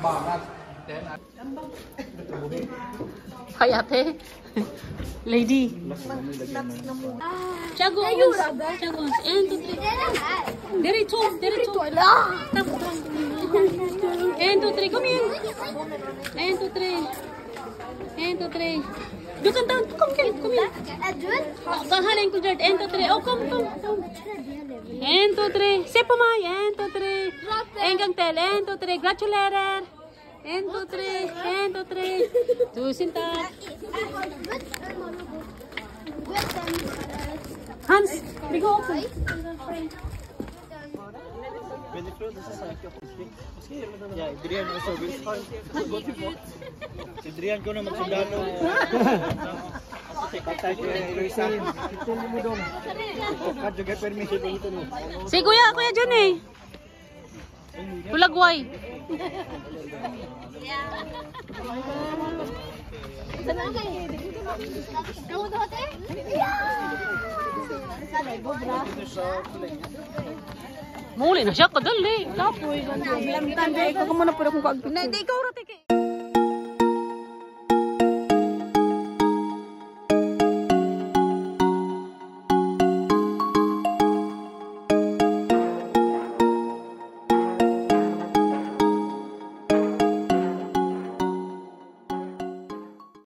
basta. Kaya te. Lady. Tiago. Tiago. 1, 2, 3. Diretso. 1, 2, 3. Come here. 1, 2, 3. 1, 2, 3. Du kan ta. Kom here. Halin ko dyan. 1, 2, 3. Oh, kom. 1, 2, 3. Se på meg. 1, 2, 3. En gang til. 1, 2, 3. Gratulerer. 1, 2, 3. 1, 2, 3. Tusen takk. Hans, vi går opp. Ya, Adrian also will go to boat. Adrian ko na magsundalo. Patay ko yung Luisa. Ito mo dong. Kadyo ka permission dito no. Si Kuya Johnny. Tulagway. Kamu tuh hotel? Muli na siya kadali. Kapoy, tanda ko muna pala kung kag. Na, di ikaw rati kay.